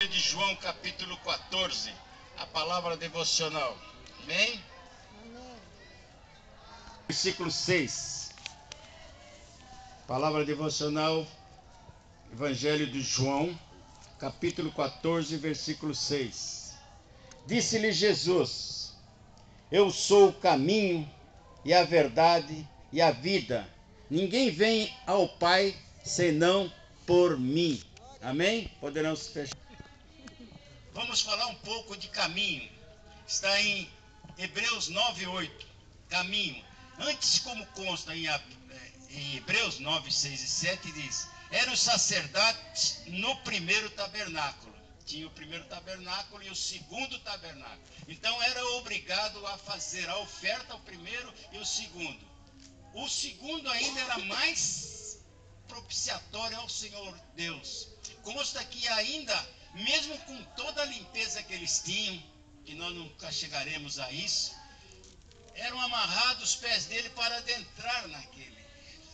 De João capítulo 14, a palavra devocional. Amém? Versículo 6. Palavra devocional, Evangelho de João, capítulo 14, versículo 6. Disse-lhe Jesus: Eu sou o caminho e a verdade e a vida. Ninguém vem ao Pai senão por mim. Amém? Poderão se fechar. Vamos falar um pouco de caminho. Está em Hebreus 9:8. Caminho. Antes, como consta em Hebreus 9, 6 e 7, diz: eram os sacerdotes no primeiro tabernáculo. Tinha o primeiro tabernáculo e o segundo tabernáculo. Então era obrigado a fazer a oferta ao primeiro e o segundo. O segundo ainda era mais propiciatório ao Senhor Deus. Consta que ainda, mesmo com toda a limpeza que eles tinham, que nós nunca chegaremos a isso, eram amarrados os pés dele para adentrar naquele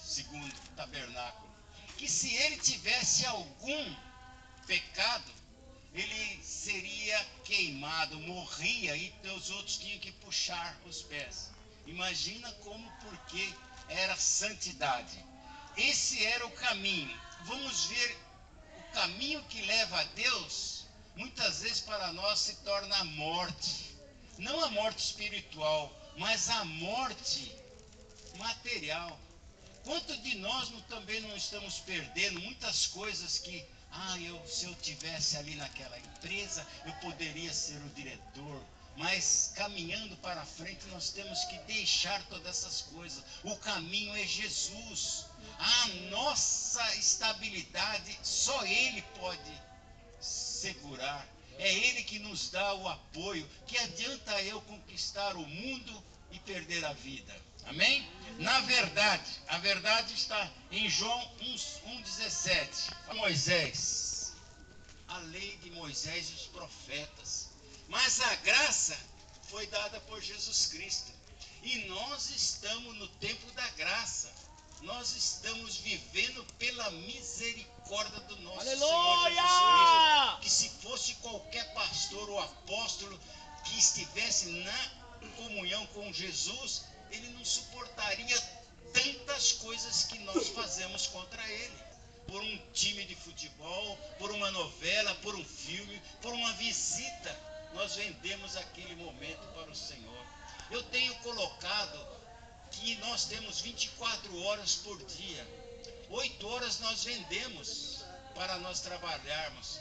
segundo tabernáculo. Que se ele tivesse algum pecado, ele seria queimado, morria, e os outros tinham que puxar os pés. Imagina como, porque era santidade. Esse era o caminho. Vamos ver, o caminho que leva a Deus, muitas vezes para nós se torna a morte. Não a morte espiritual, mas a morte material. Quanto de nós também não estamos perdendo muitas coisas que, se eu tivesse ali naquela empresa, eu poderia ser o diretor. Mas caminhando para frente, nós temos que deixar todas essas coisas. O caminho é Jesus. A nossa estabilidade, só Ele pode segurar. É Ele que nos dá o apoio. Que adianta eu conquistar o mundo e perder a vida? Amém? Na verdade, a verdade está em João 1,17. Moisés, a lei de Moisés e os profetas. Mas a graça foi dada por Jesus Cristo. E nós estamos no tempo da graça. Nós estamos vivendo pela misericórdia do nosso Senhor Jesus Cristo. Que se fosse qualquer pastor ou apóstolo que estivesse na comunhão com Jesus, ele não suportaria tantas coisas que nós fazemos contra ele. Por um time de futebol, por uma novela, por um filme, por uma visita, nós vendemos aquele momento para o Senhor. Eu tenho colocado que nós temos 24 horas por dia. 8 horas nós vendemos para nós trabalharmos.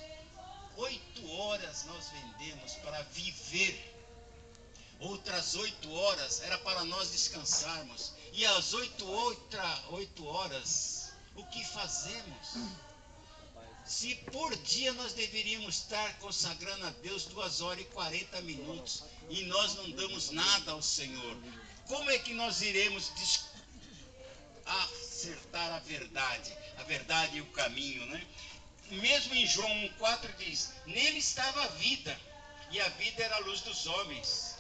8 horas nós vendemos para viver. Outras 8 horas era para nós descansarmos. E às 8 horas, o que fazemos? Se por dia nós deveríamos estar consagrando a Deus 2 horas e 40 minutos, e nós não damos nada ao Senhor, como é que nós iremos acertar a verdade e o caminho, né? Mesmo em João 1,4 diz: nele estava a vida, e a vida era a luz dos homens.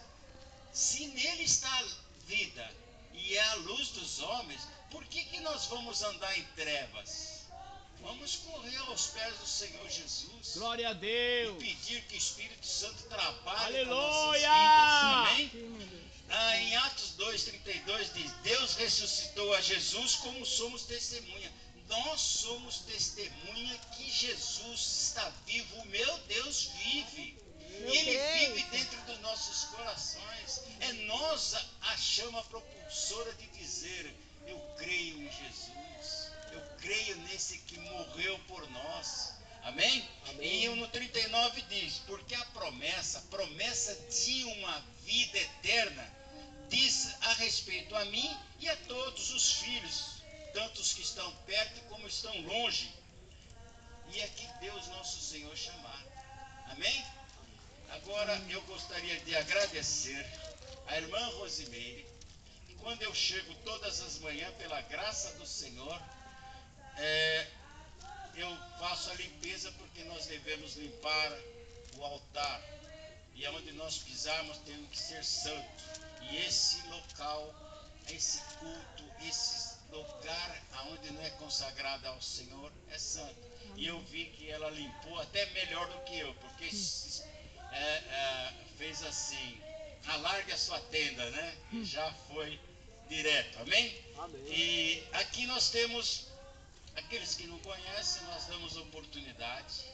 Se nele está a vida e é a luz dos homens, por que nós vamos andar em trevas? Vamos correr aos pés do Senhor Jesus. Glória a Deus. E pedir que o Espírito Santo trabalhe Aleluia. nas nossas vidas. Amém? Em Atos 2,32 diz: Deus ressuscitou a Jesus como somos testemunha. Nós somos testemunha que Jesus está vivo. O meu Deus vive. E Ele vive dentro dos nossos corações. É nós a chama propulsora de dizer: eu creio em Jesus. Eu creio nesse que morreu por nós. Amém? Amém. E no 39 diz: porque a promessa de uma vida eterna, diz a respeito a mim e a todos os filhos, tanto os que estão perto como estão longe. E é que Deus nosso Senhor chamar. Amém? Agora eu gostaria de agradecer a irmã Rosimeire. Quando eu chego todas as manhãs, pela graça do Senhor, eu faço a limpeza, porque nós devemos limpar o altar. E onde nós pisarmos temos que ser santo. E esse local, esse culto, esse lugar onde não é consagrado ao Senhor é santo. e eu vi que ela limpou até melhor do que eu, porque fez assim, alargue a sua tenda, né? E já foi direto, amém? Amém. E aqui nós temos, aqueles que não conhecem, nós damos oportunidade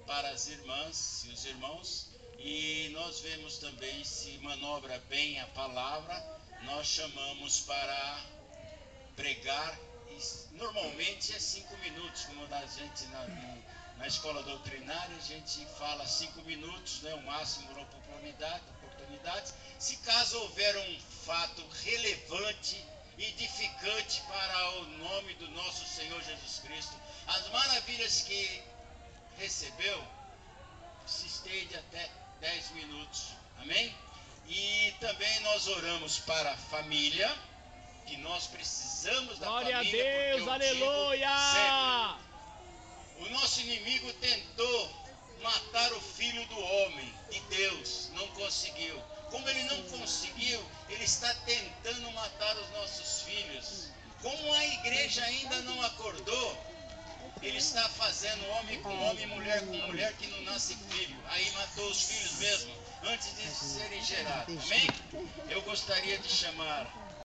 para as irmãs e os irmãos, e nós vemos também se manobra bem a palavra, nós chamamos para pregar, e normalmente é 5 minutos, como a gente na escola doutrinária, a gente fala 5 minutos, né, o máximo da oportunidade. Se caso houver um fato relevante, edificante para o nome do nosso Senhor Jesus Cristo, as maravilhas que recebeu, se estende até 10 minutos, amém? E também nós oramos para a família, que nós precisamos da Glória família, a Deus, porque aleluia! o nosso inimigo tentou matar o filho do homem, de Deus, não conseguiu. Como ele não conseguiu, ele está tentando matar os nossos filhos. Como a igreja ainda não acordou, ele está fazendo homem com homem, mulher com mulher, que não nasce filho. Aí matou os filhos mesmo, antes de serem gerados. Amém? Eu gostaria de chamar